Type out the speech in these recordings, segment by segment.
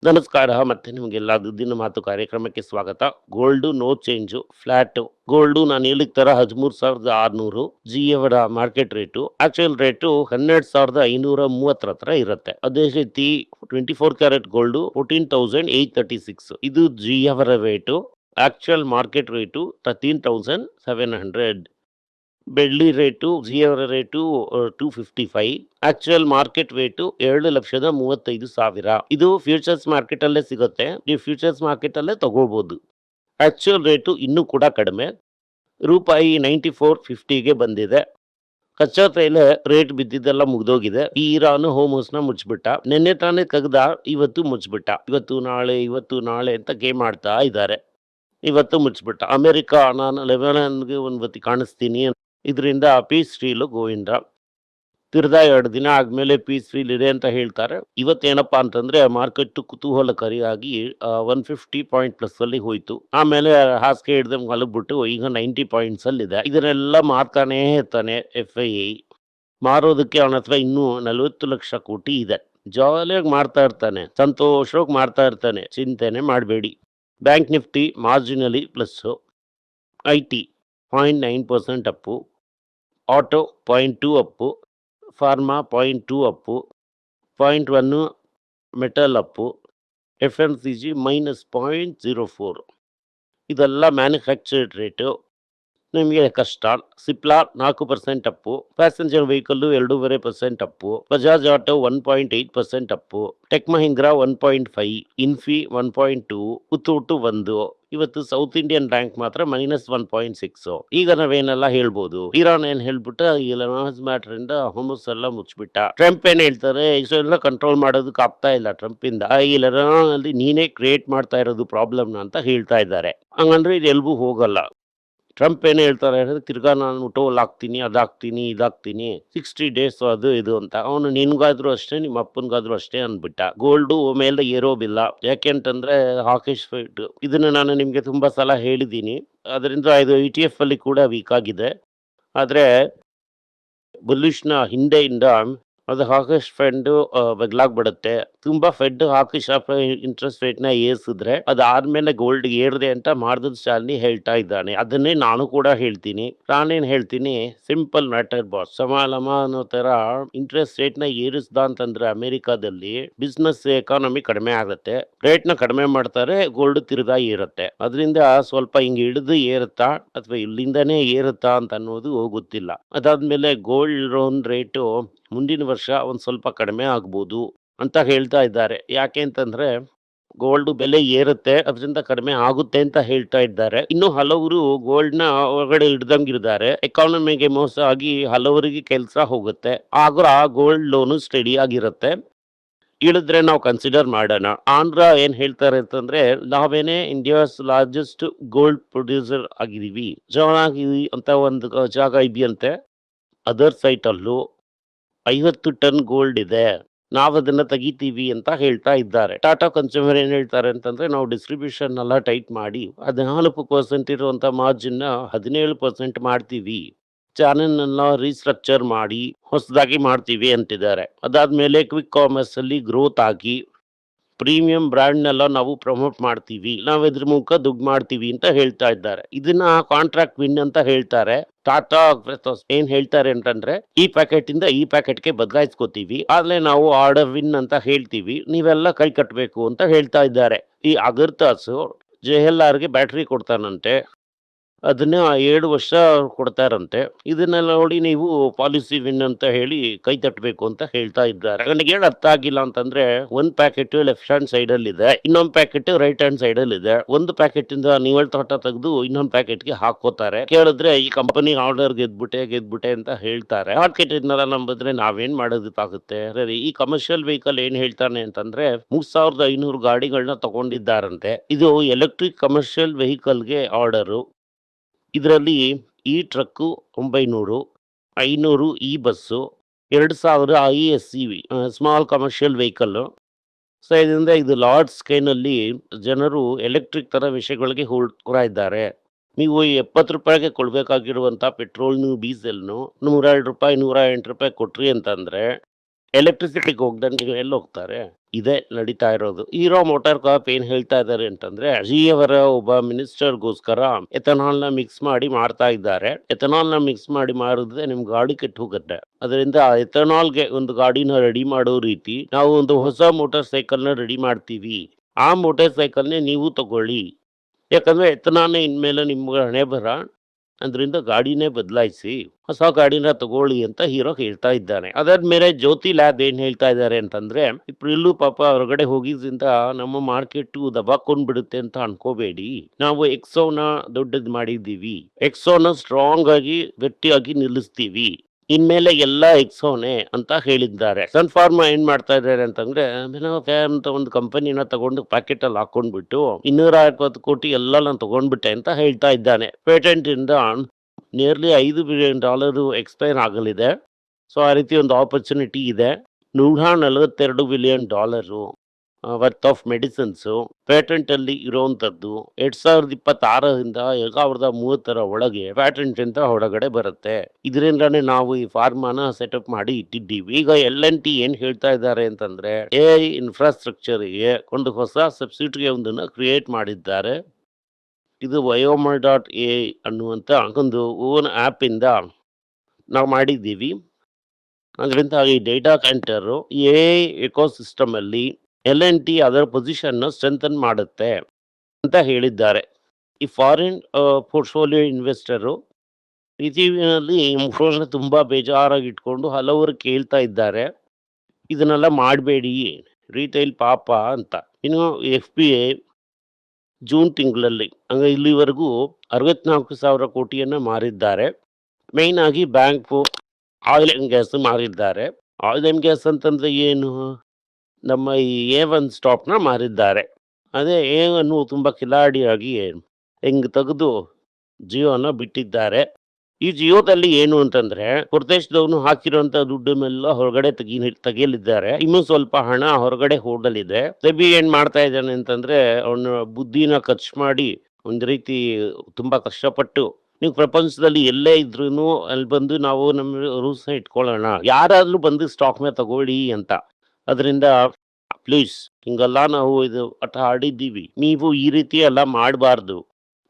ನಮಸ್ಕಾರ. ಮತ್ತೆ ನಿಮಗೆಲ್ಲ ದುಡ್ಡಿನ ಮಾತು ಕಾರ್ಯಕ್ರಮಕ್ಕೆ ಸ್ವಾಗತ. Gold no change, flat. Gold ನಾನು ಹೇಳಿದ ಥರ 13,600 ಜಿ ಅವರ ಮಾರ್ಕೆಟ್ ರೇಟು. ಆಕ್ಚುಯಲ್ ರೇಟು 12,530 ಹತ್ರ ಇರುತ್ತೆ. ಅದೇ ರೀತಿ 24 ಕ್ಯಾರೆಟ್ ಗೋಲ್ಡು 14,836 ಇದು ಜಿ ಅವರ ರೇಟು. Actual market rate 13,700. ಬೆಳ್ಳಿ ರೇಟು ಜಿ ಅವರ ರೇಟು 255. Actual market rate 2,35,000. ಇದು ಫ್ಯೂಚರ್ಸ್ ಮಾರ್ಕೆಟ್ ಅಲ್ಲೇ ಸಿಗುತ್ತೆ. ನೀವು ಫ್ಯೂಚರ್ಸ್ ಮಾರ್ಕೆಟ್ ಅಲ್ಲೇ ತಗೋಬಹುದು. ಆಕ್ಚುಯಲ್ ರೇಟು ಇನ್ನೂ ಕೂಡ ಕಡಿಮೆ. ರೂಪಾಯಿ 94.50ಗೆ ಬಂದಿದೆ. ಕಚ್ಚಾ ತೈಲ ರೇಟ್ ಬಿದ್ದಿದ್ದೆಲ್ಲ ಮುಗ್ದೋಗಿದೆ. ಈ ಇರಾನ್ ಹೋಮಸ್ನ ಮುಚ್ಚಿಬಿಟ್ಟ. ನಿನ್ನೆ ತಾನೇ ತೆಗ್ದ, ಇವತ್ತು ಮುಚ್ಚಿಬಿಟ್ಟ. ಇವತ್ತು ನಾಳೆ ಅಂತ ಗೇಮ್ ಆಡ್ತಾ ಇದ್ದಾರೆ. ಇವತ್ತು ಮುಚ್ಚಿಬಿಟ್ಟ. ಅಮೆರಿಕ ನಾನು ಲೆಬನಾನ್ಗೆ ಒಂದು ಹೊತ್ತಿ ಕಾಣಿಸ್ತೀನಿ, ಇದರಿಂದ ಪೀಸ್ ಡೀಲ್ ಗೋವಿಂದ. ತಿರ್ಗಾ 2 ದಿನ ಆದ್ಮೇಲೆ ಪೀಸ್ ಡೀಲ್ ಇದೆ ಅಂತ ಹೇಳ್ತಾರೆ. ಇವತ್ತೇನಪ್ಪಾ ಅಂತಂದ್ರೆ ಮಾರ್ಕೆಟ್ ಕುತೂಹಲಕಾರಿಯಾಗಿ 150 ಪಾಯಿಂಟ್ ಪ್ಲಸ್ ಅಲ್ಲಿ ಹೋಯ್ತು. ಆಮೇಲೆ ಹಾಸಿಗೆ ಹಿಡ್ದಂಗೆ ಮಲಗ್ಬಿಟ್ಟು ಈಗ 90 ಪಾಯಿಂಟ್ಸ್ ಅಲ್ಲಿ ಇದೆ. ಇದನ್ನೆಲ್ಲ ಮಾರ್ತಾನೇ ಇರ್ತಾನೆ FII. ಮಾರೋದಕ್ಕೆ ಅವನ ಹತ್ರ ಇನ್ನೂ 40 ಲಕ್ಷ ಕೋಟಿ ಇದೆ. ಜಾಲಿಯಾಗಿ ಮಾರ್ತಾ ಇರ್ತಾನೆ, ಸಂತೋಷವಾಗಿ ಮಾರ್ತಾ ಇರ್ತಾನೆ, ಚಿಂತೆನೆ ಮಾಡಬೇಡಿ. Bank Nifty ಮಾರ್ಜಿನಲಿ plus. IT 0.9% Appu. Auto 0.2 Appu. Pharma 0.2 Appu. 0.1 metal Appu. FMCG -0.04. ಇದೆಲ್ಲ ಮ್ಯಾನುಫ್ಯಾಕ್ಚರ್ಡ್ ರೇಟು. ನಿಮಗೆ ಕಷ್ಟ. Cipla 4% Appu. Passenger vehicle 2.5% Appu. Bajaj auto 1.8% Appu. Tech Mahindra 1.5. ಇನ್ಫಿ 1.2. Muthoot 1. ಇವತ್ತು ಸೌತ್ ಇಂಡಿಯನ್ ಬ್ಯಾಂಕ್ ಮಾತ್ರ -1.6. ಈಗ ನಾವೇನೆಲ್ಲ ಹೇಳ್ಬೋದು. ಇರಾನ್ ಏನ್ ಹೇಳ್ಬಿಟ್ಟ, ಮ್ಯಾಟರ್ ಇಂದ ಹೋಮಸ್ ಎಲ್ಲ ಮುಚ್ಚಿಬಿಟ್ಟ. ಟ್ರಂಪ್ ಏನ್ ಹೇಳ್ತಾರೆ, ಇಷ್ಟೆಲ್ಲ ಕಂಟ್ರೋಲ್ ಮಾಡೋದಕ್ಕೆ ಆಗ್ತಾ ಇಲ್ಲ ಟ್ರಂಪ್ ಇಂದ, ಇರಾನ್ ಅಲ್ಲಿ ನೀನೇ ಕ್ರಿಯೇಟ್ ಮಾಡ್ತಾ ಇರೋದು ಪ್ರಾಬ್ಲಮ್ ಅಂತ ಹೇಳ್ತಾ ಇದ್ದಾರೆ. ಹಂಗಂದ್ರೆ ಇದು ಎಲ್ಗೂ ಹೋಗಲ್ಲ. ಟ್ರಂಪ್ ಏನು ಹೇಳ್ತಾರೆ ಹೇಳಿದ್ರೆ, ತಿರ್ಗಾ ನಾನು ಟೋಲ್ ಹಾಕ್ತೀನಿ, ಅದಾಗ್ತೀನಿ, ಇದಾಗ್ತೀನಿ, 60 ಡೇಸ್ ಅದು ಇದು ಅಂತ. ಅವನು ನಿನ್ಗಾದ್ರೂ ಅಷ್ಟೇ, ನಿಮ್ಮ ಅಪ್ಪನ್ಗಾದ್ರೂ ಅಷ್ಟೇ ಅಂದ್ಬಿಟ್ಟ. ಗೋಲ್ಡು ಮೇಲೆ ಏರೋಬಿಲ್ಲ. ಯಾಕೆಂತಂದ್ರೆ ಹಾಕಿಶ್ ಫೈಟ್. ಇದನ್ನ ನಾನು ನಿಮ್ಗೆ ತುಂಬಾ ಸಲ ಹೇಳಿದ್ದೀನಿ. ಅದರಿಂದ ಇದು ETF ಅಲ್ಲಿ ಕೂಡ ವೀಕ್ ಆಗಿದೆ. ಆದ್ರೆ ಬುಲಿಷ್ನ ಹಿಂದೆಯಿಂದ ಅದು ಹಾಕಿಶ್ ಫಂಡ್ ಬದಲಾಗ್ಬಿಡುತ್ತೆ. ತುಂಬಾ ಫೆಡ್ ಹಾಕಿಶ್ ಇಂಟ್ರೆಸ್ಟ್ ರೇಟ್ ನ ಏರಿಸಿದ್ರೆ ಅದಾದ್ಮೇಲೆ ಗೋಲ್ಡ್ ಏರಿದೆ ಅಂತ ಮಾರ್ದನ್ ಶಾಲಿನಿ ಹೇಳ್ತಾ ಇದ್ದಾನೆ. ಅದನ್ನೇ ನಾನು ಕೂಡ ಹೇಳ್ತೀನಿ. ನಾನೇನ್ ಹೇಳ್ತೀನಿ, ಸಿಂಪಲ್ ಮ್ಯಾಟರ್ ಬಾಸ್. ಸಮಾಲಮ ಅನ್ನೋ ತರ ಇಂಟ್ರೆಸ್ಟ್ ರೇಟ್ ನ ಏರಿಸ್ದ ಅಂತಂದ್ರೆ ಅಮೆರಿಕಾದಲ್ಲಿ ಬಿಸ್ನೆಸ್ ಎಕಾನಮಿ ಕಡಿಮೆ ಆಗುತ್ತೆ. ರೇಟ್ ನ ಕಡಿಮೆ ಮಾಡ್ತಾರೆ, ಗೋಲ್ಡ್ ತಿರ್ಗಾ ಏರುತ್ತೆ. ಅದರಿಂದ ಸ್ವಲ್ಪ ಹಿಂಗ್ ಹಿಡಿದು ಏರುತ್ತಾ ಅಥವಾ ಇಲ್ಲಿಂದಾನೇ ಏರುತ್ತಾ ಅಂತ ಅನ್ನೋದು ಗೊತ್ತಿಲ್ಲ. ಅದಾದ್ಮೇಲೆ ಗೋಲ್ಡ್ ಲೋನ್ ರೇಟು ಮುಂದಿನ ವರ್ಷ ಒಂದ್ ಸ್ವಲ್ಪ ಕಡಿಮೆ ಆಗ್ಬೋದು ಅಂತ ಹೇಳ್ತಾ ಇದ್ದಾರೆ. ಯಾಕೆ ಅಂತಂದ್ರೆ ಗೋಲ್ಡ್ ಬೆಲೆ ಏರುತ್ತೆ, ಅದರಿಂದ ಕಡಿಮೆ ಆಗುತ್ತೆ ಅಂತ ಹೇಳ್ತಾ ಇದ್ದಾರೆ. ಇನ್ನು ಹಲವರು ಗೋಲ್ಡ್ ನ ಹೊರಗಡೆ ಹಿಡ್ದಂಗಿದ್ದಾರೆ. ಎಕಾನಮಿಗೆ ಮೋಸ ಆಗಿ ಹಲವರಿಗೆ ಕೆಲಸ ಹೋಗುತ್ತೆ. ಆಗ ಗೋಲ್ಡ್ ಲೋನು ಸ್ಟಡಿ ಆಗಿರುತ್ತೆ. ಇಳಿದ್ರೆ ನಾವು ಕನ್ಸಿಡರ್ ಮಾಡೋಣ. ಆಂಧ್ರ ಏನ್ ಹೇಳ್ತಾರೆ ಅಂತಂದ್ರೆ, ನಾವೇನೇ ಇಂಡಿಯಾಸ್ ಲಾರ್ಜೆಸ್ಟ್ ಗೋಲ್ಡ್ ಪ್ರೊಡ್ಯೂಸರ್ ಆಗಿದೀವಿ, ಜವನಾಗಿವಿ ಅಂತ ಒಂದು ಜಾಗ ಇದೆಯಂತೆ. ಅದರ್ ಸೈಟ್ ಅಲ್ಲೂ 50 ಟನ್ ಗೋಲ್ಡ್ ಇದೆ, ನಾವ್ ಅದನ್ನ ತೆಗಿತೀವಿ ಅಂತ ಹೇಳ್ತಾ ಇದ್ದಾರೆ. ಟಾಟಾ ಕನ್ಸ್ಯೂಮರ್ ಏನ್ ಹೇಳ್ತಾರೆ ಅಂತಂದ್ರೆ, ನಾವು ಡಿಸ್ಟ್ರಿಬ್ಯೂಷನ್ ಎಲ್ಲ ಟೈಟ್ ಮಾಡಿ 14% ಇರುವಂತ ಮಾರ್ಜಿನ್ 17% ಮಾಡ್ತೀವಿ, ಚಾನೆಲ್ ಎಲ್ಲ ರೀಸ್ಟ್ರಕ್ಚರ್ ಮಾಡಿ ಹೊಸದಾಗಿ ಮಾಡ್ತೀವಿ ಅಂತಿದ್ದಾರೆ. ಅದಾದ್ಮೇಲೆ ಕ್ವಿಕ್ ಕಾಮರ್ಸ್ ಅಲ್ಲಿ ಗ್ರೋತ್ ಆಗಿ ಪ್ರೀಮಿಯಂ ಬ್ರ್ಯಾಂಡ್ನೆಲ್ಲ ನಾವು ಪ್ರಮೋಟ್ ಮಾಡ್ತೀವಿ, ನಾವು ಇದ್ರ ಮೂಲಕ ದುಡ್ಡು ಮಾಡ್ತೀವಿ ಅಂತ ಹೇಳ್ತಾ ಇದ್ದಾರೆ. ಇದನ್ನ ಕಾಂಟ್ರಾಕ್ಟ್ ವಿನ್ ಅಂತ ಹೇಳ್ತಾರೆ. ಟಾಟಾ ಏನ್ ಹೇಳ್ತಾರೆ ಅಂತಂದ್ರೆ, ಈ ಪ್ಯಾಕೆಟ್ ಇಂದ ಈ ಪ್ಯಾಕೆಟ್ಗೆ ಬದಲಾಯಿಸ್ಕೋತೀವಿ, ಆದ್ರೆ ನಾವು ಆರ್ಡರ್ ವಿನ್ ಅಂತ ಹೇಳ್ತೀವಿ, ನೀವೆಲ್ಲ ಕೈ ಕಟ್ಟಬೇಕು ಅಂತ ಹೇಳ್ತಾ ಇದ್ದಾರೆ. ಈ ಅಗರ್ತಾಸು JLRಗೆ ಬ್ಯಾಟ್ರಿ ಕೊಡ್ತಾನಂತೆ, ಅದನ್ನ 7 ವರ್ಷ ಕೊಡ್ತಾರಂತೆ. ಇದನ್ನೆಲ್ಲ ನೋಡಿ ನೀವು ಪಾಲಿಸಿ ವಿನ್ ಅಂತ ಹೇಳಿ ಕೈ ತಟ್ಟಬೇಕು ಅಂತ ಹೇಳ್ತಾ ಇದ್ದಾರೆ. ನನಗೆ ಏನು ಅರ್ಥ ಆಗಿಲ್ಲ ಅಂತಂದ್ರೆ, ಒಂದ್ ಪ್ಯಾಕೆಟ್ ಲೆಫ್ಟ್ ಹ್ಯಾಂಡ್ ಸೈಡ್ ಅಲ್ಲಿ ಇದೆ, ಇನ್ನೊಂದ್ ಪ್ಯಾಕೆಟ್ ರೈಟ್ ಹ್ಯಾಂಡ್ ಸೈಡ್ ಅಲ್ಲಿ ಇದೆ. ಒಂದು ಪ್ಯಾಕೆಟ್ ಇಂದ ನೀವಳ್ ತೋಟ ತೆಗೆದು ಇನ್ನೊಂದ್ ಪ್ಯಾಕೆಟ್ ಗೆ ಹಾಕೋತಾರೆ. ಕೇಳಿದ್ರೆ ಈ ಕಂಪನಿ ಆರ್ಡರ್ ಗೆದ್ಬಿಟ್ಟೆ ಅಂತ ಹೇಳ್ತಾರೆ. ಮಾರ್ಕೆಟ್ ಇದನ್ನೆಲ್ಲ ನಂಬಿದ್ರೆ ನಾವೇನ್ ಮಾಡೋದಕ್ಕಾಗುತ್ತೆ. ಈ ಕಮರ್ಷಿಯಲ್ ವೆಹಿಕಲ್ ಏನ್ ಹೇಳ್ತಾನೆ ಅಂತಂದ್ರೆ, 3,500 ಗಾಡಿಗಳನ್ನ ತಗೊಂಡಿದ್ದಾರಂತೆ. ಇದು ಎಲೆಕ್ಟ್ರಿಕ್ ಕಮರ್ಷಿಯಲ್ ವೆಹಿಕಲ್ಗೆ ಆರ್ಡರು. ಇದರಲ್ಲಿ ಈ ಟ್ರಕ್ಕು 900, 500 ಈ bus, 2,000 ISCV small commercial vehicle. So ಇದರಿಂದ ಇದು ಲಾರ್ಜ್ ಸ್ಕೇಲ್ ಜನರು ಎಲೆಕ್ಟ್ರಿಕ್ ತರ ವಿಷಯಗಳಿಗೆ ಹೋಗ್ತಾ ಇದ್ದಾರೆ. ನೀವು 70 ರೂಪಾಯಿಗೆ ಕೊಡ್ಬೇಕಾಗಿರುವಂತ ಪೆಟ್ರೋಲ್ನು ಡೀಸೆಲ್ನು 102 ರೂಪಾಯಿ 108 ರೂಪಾಯಿ ಕೊಟ್ರಿ ಅಂತಂದ್ರೆ ಎಲೆಕ್ಟ್ರಿಸಿಟಿಗೆ ಹೋಗ್ದಂಗೆ ಎಲ್ಲಿ ಹೋಗ್ತಾರೆ? ಇದೇ ನಡೀತಾ ಇರೋದು. ಹೀರೋ ಮೋಟಾರ್ ಕಾರ್ಪ್ ಏನ್ ಹೇಳ್ತಾ ಇದ್ದಾರೆ ಅಂತಂದ್ರೆ, ಅವರ ಒಬ್ಬ ಮಿನಿಸ್ಟರ್‌ಗೋಸ್ಕರ ಎಥನಾಲ್‌ನ ಮಿಕ್ಸ್ ಮಾಡಿ ಮಾರ್ತಾ ಇದ್ದಾರೆ. ಎಥನಾಲ್‌ನ ಮಿಕ್ಸ್ ಮಾಡಿ ಮಾರಿದ್ರೆ ನಿಮ್ ಗಾಡಿ ಕೆಟ್ಟು ಹೋಗುತ್ತೆ. ಅದರಿಂದ ಎಥನಾಲ್‌ಗೆ ಒಂದು ಗಾಡಿನ ರೆಡಿ ಮಾಡೋ ರೀತಿ ನಾವು ಒಂದು ಹೊಸ ಮೋಟಾರ್ ಸೈಕಲ್‌ನ ರೆಡಿ ಮಾಡ್ತೀವಿ. ಆ ಮೋಟಾರ್ ಸೈಕಲ್‌ನೇ ನೀವು ತಗೊಳ್ಳಿ. ಯಾಕಂದ್ರೆ ಎಥನಾಲ್‌ನೇ ಇನ್ಮೇಲೆ ನಿಮ್ಮ ಹಣೆಬರ. ಅದ್ರಿಂದ ಗಾಡಿನೇ ಬದಲಾಯಿಸಿ ಹೊಸ ಗಾಡಿನ ತಗೊಳ್ಳಿ ಅಂತ ಹೀರೋ ಹೇಳ್ತಾ ಇದ್ದಾನೆ. ಅದಾದ್ಮೇಲೆ ಜ್ಯೋತಿ ಲ್ಯಾಬ್ ಏನ್ ಹೇಳ್ತಾ ಇದ್ದಾರೆ ಅಂತಂದ್ರೆ, ಇಲ್ಲೂ ಪಾಪ ಹೊರಗಡೆ ಹೋಗಿದ್ರಿಂದ ನಮ್ಮ ಮಾರ್ಕೆಟ್ ದಬಾಕೊಂಡ್ ಬಿಡುತ್ತೆ ಅಂತ ಅನ್ಕೋಬೇಡಿ. ನಾವು ಎಕ್ಸೋನ ದೊಡ್ಡದ್ ಮಾಡಿದ್ದೀವಿ. ಎಕ್ಸೋನ ಸ್ಟ್ರಾಂಗ್ ಆಗಿ ಗಟ್ಟಿಯಾಗಿ ನಿಲ್ಲಿಸ್ತೀವಿ. ಇನ್ಮೇಲೆ ಎಲ್ಲ ಎಕ್ಸೋನೆ ಅಂತ ಹೇಳಿದ್ದಾರೆ. ಸನ್ ಫಾರ್ಮಾ ಏನ್ ಮಾಡ್ತಾ ಇದ್ದಾರೆ ಅಂತಂದ್ರೆ, ಫೇರ್ ಅಂತ ಒಂದು ಕಂಪನಿನ ತಗೊಂಡು ಪ್ಯಾಕೆಟ್ ಅಲ್ಲಿ ಹಾಕೊಂಡ್ಬಿಟ್ಟು 250 ಕೋಟಿ ಎಲ್ಲ ನಾನು ತಗೊಂಡ್ಬಿಟ್ಟೆ ಅಂತ ಹೇಳ್ತಾ ಇದ್ದಾನೆ. ಪೇಟೆಂಟ್ ಇಂದ ನಿಯರ್ಲಿ $5 ಬಿಲಿಯನ್ ಎಕ್ಸ್ಪೈರ್ ಆಗಲಿದೆ. ಸೊ ಆ ರೀತಿ ಒಂದು ಆಪರ್ಚುನಿಟಿ ಇದೆ. $142 billion worth of medicines patent ಅಲ್ಲಿ ಇರುವಂತದ್ದು 2026ರಿಂದ 2030 ಒಳಗೆ ಪ್ಯಾಟೆಂಟ್ ಅಂತ ಹೊರಗಡೆ ಬರುತ್ತೆ. ಇದರಿಂದಾನೇ ನಾವು ಈ ಫಾರ್ಮಾನ ಸೆಟಪ್ ಮಾಡಿ ಇಟ್ಟಿದ್ದೀವಿ. ಈಗ LNT ಏನ್ ಹೇಳ್ತಾ ಇದ್ದಾರೆ ಅಂತಂದ್ರೆ, AI ಇನ್ಫ್ರಾಸ್ಟ್ರಕ್ಚರ್ಗೆ ಒಂದು ಹೊಸ ಸಬ್ಸಿಡಿ ಒಂದನ್ನ ಕ್ರಿಯೇಟ್ ಮಾಡಿದ್ದಾರೆ. ಇದು Vyoma.ai ಅನ್ನುವಂತ ಒಂದು ಓನ್ ಆಪ್ ಇಂದ ನಾವು ಮಾಡಿದ್ದೀವಿ. ಅದರಿಂದ ಈ ಡೇಟಾ ಸೆಂಟರ್ AI ಎಕೋಸಿಸ್ಟಮ್ ಅಲ್ಲಿ LNT ಅದರ ಪೊಸಿಷನ್ ಸ್ಟ್ರೆಂಥನ್ ಮಾಡುತ್ತೆ ಅಂತ ಹೇಳಿದ್ದಾರೆ. ಈ ಫಾರಿನ್ ಪೋರ್ಟ್ಫೋಲಿಯೋ ಇನ್ವೆಸ್ಟರು ಇತಿವಿನಲ್ಲಿ ತುಂಬಾ ಬೇಜಾರಾಗಿ ಇಟ್ಕೊಂಡು ಹಲವರು ಕೇಳ್ತಾ ಇದ್ದಾರೆ, ಇದನ್ನೆಲ್ಲ ಮಾಡಬೇಡಿ ರಿಟೈಲ್ ಪಾಪ ಅಂತ. ಇನ್ನು FPI ಜೂನ್ ತಿಂಗಳಲ್ಲಿ ಇಲ್ಲಿವರೆಗೂ 64,000 ಕೋಟಿಯನ್ನ ಮಾರಿದ್ದಾರೆ. ಮೇನ್ ಆಗಿ ಬ್ಯಾಂಕು, ಆಯಿಲ್ ಅಂಡ್ ಗ್ಯಾಸ್ ಮಾರಿದ್ದಾರೆ. ಆಯಿಲ್ ಅಂಡ್ ಗ್ಯಾಸ್ ಅಂತಂದ್ರೆ ಏನು? ನಮ್ಮ ಈ A1 ಸ್ಟಾಕ್ನ ಮಾರಿದ್ದಾರೆ. ಅದೇ A1 ತುಂಬಾ ಕಿಲಾಡಿಯಾಗಿ ಹೆಂಗ್ ತೆಗೆದು ಜಿಯೋನ ಬಿಟ್ಟಿದ್ದಾರೆ. ಈ ಜಿಯೋದಲ್ಲಿ ಏನು ಅಂತಂದ್ರೆ, ಹೊರದೇಶದವನು ಹಾಕಿರುವಂತ ದುಡ್ಡನ್ನೆಲ್ಲ ಹೊರಗಡೆ ತೆಗೆಯಲಿದ್ದಾರೆ. ಇನ್ನೂ ಸ್ವಲ್ಪ ಹಣ ಹೊರಗಡೆ ಹೋಗಲಿದೆ. ಸೆಬಿ ಏನ್ ಮಾಡ್ತಾ ಇದ್ದಾನೆ ಅಂತಂದ್ರೆ, ಅವನ ಬುದ್ಧಿನ ಖರ್ಚು ಮಾಡಿ ಒಂದ್ ರೀತಿ ತುಂಬಾ ಕಷ್ಟಪಟ್ಟು, ನೀವು ಪ್ರಪಂಚದಲ್ಲಿ ಎಲ್ಲೇ ಇದ್ರೂನು ಅಲ್ಲಿ ಬಂದು ನಾವು ನಮ್ಮ ರೂಲ್ಸ್ನ ಇಟ್ಕೊಳ್ಳೋಣ, ಯಾರಾದ್ರೂ ಬಂದು ಸ್ಟಾಕ್ ನ ತಗೊಳ್ಳಿ ಅಂತ. ಅದರಿಂದ ಪ್ಲೀಸ್ ಹಿಂಗೆಲ್ಲ ನಾವು ಇದು ಆಟ ಆಡಿದ್ದೀವಿ, ನೀವು ಈ ರೀತಿ ಎಲ್ಲ ಮಾಡಬಾರ್ದು.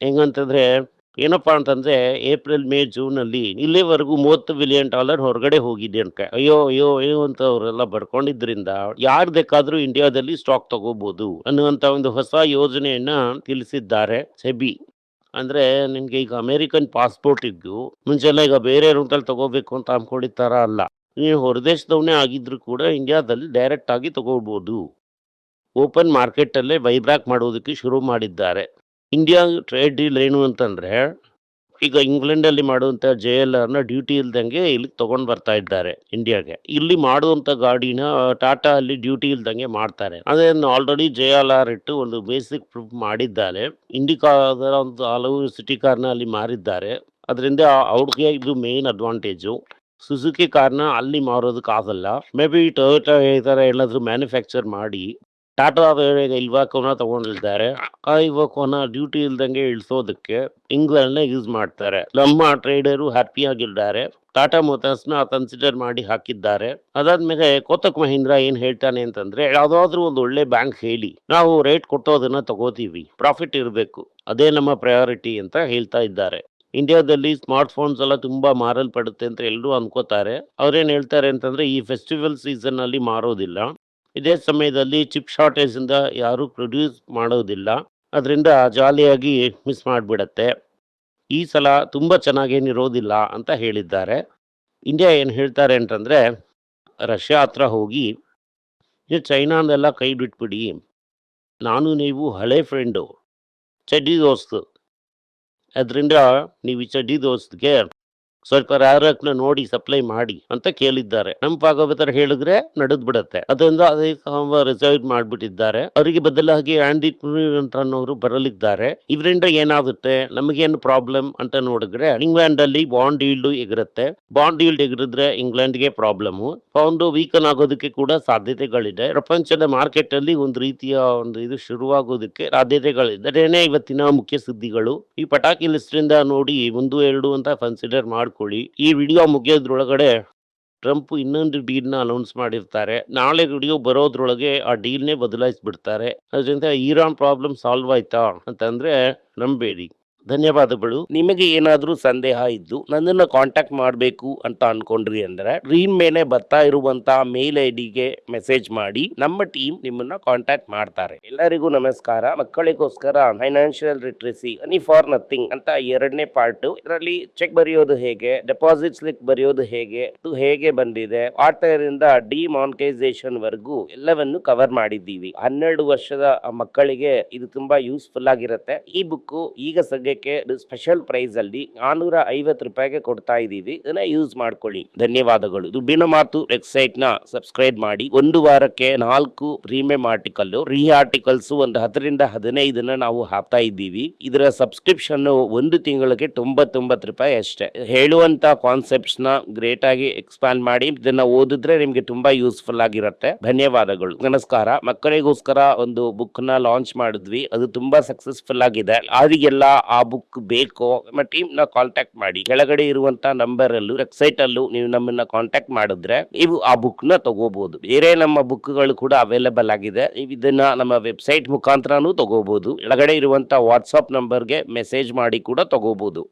ಹೆಂಗಂತಂದ್ರೆ ಏನಪ್ಪಾ ಅಂತಂದ್ರೆ, ಏಪ್ರಿಲ್ ಮೇ ಜೂನ್ ಅಲ್ಲಿ ಇಲ್ಲಿವರೆಗೂ $30 ಬಿಲಿಯನ್ ಹೊರಗಡೆ ಹೋಗಿದೆ ಅಂತ. ಅಯ್ಯೋ ಅಯ್ಯೋ ಅಯ್ಯೋ ಅಂತ ಅವರೆಲ್ಲ ಬರ್ಕೊಂಡಿದ್ರಿಂದ ಯಾರು ಬೇಕಾದ್ರೂ ಇಂಡಿಯಾದಲ್ಲಿ ಸ್ಟಾಕ್ ತಗೋಬಹುದು ಅನ್ನುವಂತ ಒಂದು ಹೊಸ ಯೋಜನೆಯನ್ನ ತಿಳಿಸಿದ್ದಾರೆ ಸೆಬಿ. ಅಂದ್ರೆ ನಿಮ್ಗೆ ಈಗ ಅಮೆರಿಕನ್ ಪಾಸ್ಪೋರ್ಟ್ ಇದ್ದು ಮುಂಚೆಲ್ಲ ಈಗ ಬೇರೆ ರೂಟಲ್ಲಿ ತಗೋಬೇಕು ಅಂತ ಅನ್ಕೊಂಡಿರ್ತಾರ ಅಲ್ಲ, ನೀವು ಹೊರದೇಶದವನೇ ಆಗಿದ್ರು ಕೂಡ ಇಂಡಿಯಾದಲ್ಲಿ ಡೈರೆಕ್ಟ್ ಆಗಿ ತಗೋಬಹುದು. ಓಪನ್ ಮಾರ್ಕೆಟ್ ಅಲ್ಲೇ ಬೈಬ್ಯಾಕ್ ಮಾಡೋದಕ್ಕೆ ಶುರು ಮಾಡಿದ್ದಾರೆ. ಇಂಡಿಯಾ ಟ್ರೇಡ್ ಡೀಲ್ ಏನು ಅಂತಂದ್ರೆ, ಈಗ ಇಂಗ್ಲೆಂಡ್ ಅಲ್ಲಿ ಮಾಡುವಂತ JLR ನ ಡ್ಯೂಟಿ ಇಲ್ದಂಗೆ ಇಲ್ಲಿ ತಗೊಂಡ್ ಬರ್ತಾ ಇದ್ದಾರೆ ಇಂಡಿಯಾಗೆ. ಇಲ್ಲಿ ಮಾಡುವಂತ ಗಾಡಿನ ಟಾಟಾ ಅಲ್ಲಿ ಡ್ಯೂಟಿ ಇಲ್ದಂಗೆ ಮಾಡ್ತಾರೆ. ಅದನ್ನು ಆಲ್ರೆಡಿ JLR ಇಟ್ಟು ಒಂದು ಬೇಸಿಕ್ ಪ್ರೂಫ್ ಮಾಡಿದ್ದಾರೆ. ಇಂಡಿಕಾ ಅದರ ಒಂದು ಹಲವು ಸಿಟಿ ಕಾರ್ನ ಅಲ್ಲಿ ಮಾರಿದ್ದಾರೆ. ಅದರಿಂದ ಅವ್ರಿಗೆ ಇದು ಮೇನ್ ಅಡ್ವಾಂಟೇಜು. ಸುಜುಕಿ ಕಾರ್ನ ಅಲ್ಲಿ ಮಾರೋದಕ್ಕೆ ಆಗಲ್ಲ. ಮೇ ಬಿ ಟೊಯೋಟಾ ಈ ತರ ಎಲ್ಲಾದ್ರೂ ಮ್ಯಾನುಫ್ಯಾಕ್ಚರ್ ಮಾಡಿ ಟಾಟಾ ಇಲ್ವಾಕೋನ ತಗೊಂಡಿದ್ದಾರೆ. ಆ ಇವಾಕೋನ ಡ್ಯೂಟಿ ಇಲ್ದಂಗೆ ಇಳಿಸೋದಕ್ಕೆ ಇಂಗ್ಲೆಂಡ್ನ ಯೂಸ್ ಮಾಡ್ತಾರೆ. ನಮ್ಮ ಟ್ರೇಡರು ಹ್ಯಾಪಿ ಆಗಿದ್ದಾರೆ. ಟಾಟಾ ಮೋಟಾರ್ಸ್ ನ ಕನ್ಸಿಡರ್ ಮಾಡಿ ಹಾಕಿದ್ದಾರೆ. ಅದಾದ್ಮೇಲೆ ಕೋಟಕ್ ಮಹೀಂದ್ರ ಏನ್ ಹೇಳ್ತಾನೆ ಅಂತಂದ್ರೆ, ಯಾವ್ದಾದ್ರು ಒಂದು ಒಳ್ಳೆ ಬ್ಯಾಂಕ್ ಹೇಳಿ, ನಾವು ರೇಟ್ ಕೊಟ್ಟೋದನ್ನ ತಗೋತೀವಿ, ಪ್ರಾಫಿಟ್ ಇರಬೇಕು, ಅದೇ ನಮ್ಮ ಪ್ರಯಾರಿಟಿ ಅಂತ ಹೇಳ್ತಾ ಇದ್ದಾರೆ. ಇಂಡಿಯಾದಲ್ಲಿ ಸ್ಮಾರ್ಟ್ ಫೋನ್ಸ್ ಎಲ್ಲ ತುಂಬಾ ಮಾರಲ್ಪಡುತ್ತೆ ಅಂತ ಎಲ್ಲರೂ ಅನ್ಕೋತಾರೆ. ಅವ್ರೇನ್ ಹೇಳ್ತಾರೆ ಅಂತಂದ್ರೆ, ಈ ಫೆಸ್ಟಿವಲ್ ಸೀಸನ್ ಅಲ್ಲಿ ಮಾರೋದಿಲ್ಲ, ಇದೇ ಸಮಯದಲ್ಲಿ ಚಿಪ್ ಶಾರ್ಟೇಜ್ ಇಂದ ಯಾರು ಪ್ರೊಡ್ಯೂಸ್ ಮಾಡೋದಿಲ್ಲ, ಅದರಿಂದ ಜಾಲಿಯಾಗಿ ಮಿಸ್ ಮಾಡಿಬಿಡತ್ತೆ. ಈ ಸಲ ತುಂಬಾ ಚೆನ್ನಾಗೇನಿರೋದಿಲ್ಲ ಅಂತ ಹೇಳಿದ್ದಾರೆ. ಇಂಡಿಯಾ ಏನು ಹೇಳ್ತಾರೆ ಅಂತಂದ್ರೆ, ರಷ್ಯಾ ಹತ್ರ ಹೋಗಿ ಚೈನಾನೆಲ್ಲ ಕೈ ಬಿಟ್ಬಿಡಿ, ನಾನು ನೀವು ಹಳೆ ಫ್ರೆಂಡು, ಚಡ್ಡಿ ದೋಸ್ತು, ಅದರಿಂದ ನೀವು ಈ ಚಡ್ಡಿ ದೋಸ್ತ್ಗೆ ಸ್ವಲ್ಪ ರ್ಯಾರಕ್ನ ನೋಡಿ ಸಪ್ಲೈ ಮಾಡಿ ಅಂತ ಕೇಳಿದ್ದಾರೆ. ನಮ್ಮ ಭಾಗವತರ ಹೇಳಿದ್ರೆ ನಡೆದ್ ಬಿಡತ್ತೆ. ಅದರಿಂದ ಅದಕ್ಕೆ ರಿಸರ್ವ್ ಮಾಡ್ಬಿಟ್ಟಿದ್ದಾರೆ. ಅವರಿಗೆ ಬದಲಾಗಿ ಆಂಡಿ ಅಂತ ಅನ್ನೋರು ಬರಲಿದ್ದಾರೆ. ಇದರಿಂದ ಏನಾಗುತ್ತೆ, ನಮಗೇನು ಪ್ರಾಬ್ಲಮ್ ಅಂತ ನೋಡಿದ್ರೆ, ಇಂಗ್ಲೆಂಡ್ ಅಲ್ಲಿ ಬಾಂಡ್ ಈಲ್ಡ್ ಎಗಿರುತ್ತೆ. ಬಾಂಡ್ ಈಲ್ಡ್ ಎಗಿರಿದ್ರೆ ಇಂಗ್ಲೆಂಡ್ಗೆ ಪ್ರಾಬ್ಲಮ್. ಪೌಂಡ್ ವೀಕನ್ ಆಗೋದಕ್ಕೆ ಕೂಡ ಸಾಧ್ಯತೆಗಳಿದೆ. ಪ್ರಪಂಚದ ಮಾರ್ಕೆಟ್ ಅಲ್ಲಿ ಒಂದು ರೀತಿಯ ಒಂದು ಇದು ಶುರುವಾಗೋದಕ್ಕೆ ಸಾಧ್ಯತೆಗಳಿದೆ. ಅದೇನೇ ಇವತ್ತಿನ ಮುಖ್ಯ ಸುದ್ದಿಗಳು. ಈ ಪಟಾಕಿ ಲಿಸ್ಟ್ ಇಂದ ನೋಡಿ 1-2 ಅಂತ ಕನ್ಸಿಡರ್ ಮಾಡ್ಕೊಳ್ಳಿ. ಈ ವಿಡಿಯೋ ಮುಗಿಯೋದ್ರೊಳಗಡೆ ಟ್ರಂಪ್ ಇನ್ನೊಂದು ಡೀಲ್‌ನ ಅನೌನ್ಸ್ ಮಾಡಿರ್ತಾರೆ. ನಾಳೆ ವಿಡಿಯೋ ಬರೋದ್ರೊಳಗೆ ಆ ಡೀಲ್‌ನೇ ಬದಲಾಯಿಸ್ಬಿಡ್ತಾರೆ. ಅದರಿಂದ ಇರಾನ್ ಪ್ರಾಬ್ಲಮ್ ಸಾಲ್ವ್ ಆಯ್ತಾ ಅಂತಂದ್ರೆ ನಂಬೇಡಿ. ಧನ್ಯವಾದಗಳು. ನಿಮಗೆ ಏನಾದರೂ ಸಂದೇಹ ಇದ್ದು ನನ್ನನ್ನು ಕಾಂಟ್ಯಾಕ್ಟ್ ಮಾಡಬೇಕು ಅಂತ ಅನ್ಕೊಂಡ್ರಿ ಅಂದ್ರೆ ಸ್ಕ್ರೀನ್ ಮೇಲೆ ಬರ್ತಾ ಇರುವಂತ ಮೇಲ್ ಐಡಿಗೆ ಮೆಸೇಜ್ ಮಾಡಿ, ನಮ್ಮ ಟೀಮ್ ನಿಮ್ಮನ್ನ ಕಾಂಟ್ಯಾಕ್ಟ್ ಮಾಡ್ತಾರೆ. ಎಲ್ಲರಿಗೂ ನಮಸ್ಕಾರ. ಮಕ್ಕಳಿಗೋಸ್ಕರ financial literacy money for nothing ಅಂತ 2ನೇ ಪಾರ್ಟ್. ಇದರಲ್ಲಿ ಚೆಕ್ ಬರೆಯೋದು ಹೇಗೆ, ಡೆಪಾಸಿಟ್ ಸ್ಲಿಪ್ ಬರೆಯೋದು ಹೇಗೆ, ಇದು ಹೇಗೆ ಬಂದಿದೆ, ಆಟರಿಂದ ಡಿಮಾನಿಟೈಸೇಷನ್ ವರೆಗೂ ಎಲ್ಲವನ್ನು ಕವರ್ ಮಾಡಿದ್ದೀವಿ. 12 ವರ್ಷದ ಮಕ್ಕಳಿಗೆ ಇದು ತುಂಬಾ ಯೂಸ್ಫುಲ್ ಆಗಿರುತ್ತೆ. ಈ ಬುಕ್ ಈಗ ಸದ್ಯಕ್ಕೆ ಸ್ಪೆಷಲ್ ಪ್ರೈಸ್ ಅಲ್ಲಿ 450 ರೂಪಾಯಿಗೆ ಕೊಡ್ತಾ ಇದೀವಿ. ಇದನ್ನ ಯೂಸ್ ಮಾಡ್ಕೊಳ್ಳಿ. ಧನ್ಯವಾದಗಳು. ದುಡ್ಡಿನ ಮಾತು ವೆಬ್ಸೈಟ್ ನ ಸಬ್ಸ್ಕ್ರೈಬ್ ಮಾಡಿ. ಒಂದು ವಾರಕ್ಕೆ 4 ಪ್ರೀಮಿಯಂ ಆರ್ಟಿಕಲ್, ರೀ ಆರ್ಟಿಕಲ್ಸ್ ಒಂದು 10ರಿಂದ 15 ನಾವು ಹಾಕ್ತಾ ಇದ್ದೀವಿ. ಇದರ ಸಬ್ಸ್ಕ್ರಿಪ್ಷನ್ ಒಂದು ತಿಂಗಳಿಗೆ 99 ರೂಪಾಯಿ ಅಷ್ಟೇ. ಹೇಳುವಂತ ಕಾನ್ಸೆಪ್ಟ್ಸ್ ನ ಗ್ರೇಟ್ ಆಗಿ ಎಕ್ಸ್ಪ್ಯಾನ್ ಮಾಡಿ ಇದನ್ನ ಓದಿದ್ರೆ ನಿಮ್ಗೆ ತುಂಬಾ ಯೂಸ್ಫುಲ್ ಆಗಿರುತ್ತೆ. ಧನ್ಯವಾದಗಳು. ನಮಸ್ಕಾರ. ಮಕ್ಕಳಿಗೋಸ್ಕರ ಒಂದು ಬುಕ್ ನ ಲಾಂಚ್ ಮಾಡಿದ್ವಿ. ಅದು ತುಂಬಾ ಸಕ್ಸಸ್ಫುಲ್ ಆಗಿದೆ. ಯಾರಿಗೆಲ್ಲ ಆ ಬುಕ್ ಬೇಕೋ ನಮ್ಮ ಟೀಮ್ ನ ಕಾಂಟ್ಯಾಕ್ಟ್ ಮಾಡಿ. ಕೆಳಗಡೆ ಇರುವಂತ ನಂಬರ್ ಅಲ್ಲೂ ವೆಬ್ಸೈಟ್ ಅಲ್ಲೂ ನೀವು ನಮ್ಮನ್ನ ಕಾಂಟ್ಯಾಕ್ಟ್ ಮಾಡಿದ್ರೆ ನೀವು ಆ ಬುಕ್ ನ ತಗೋಬಹುದು. ಬೇರೆ ನಮ್ಮ ಬುಕ್ ಗಳು ಕೂಡ ಅವೈಲೇಬಲ್ ಆಗಿದೆ. ನೀವು ಇದನ್ನ ನಮ್ಮ ವೆಬ್ಸೈಟ್ ಮುಖಾಂತರನೂ ತಗೋಬಹುದು. ಕೆಳಗಡೆ ಇರುವಂತ ವಾಟ್ಸ್ಆಪ್ ನಂಬರ್ಗೆ ಮೆಸೇಜ್ ಮಾಡಿ ಕೂಡ ತಗೋಬಹುದು.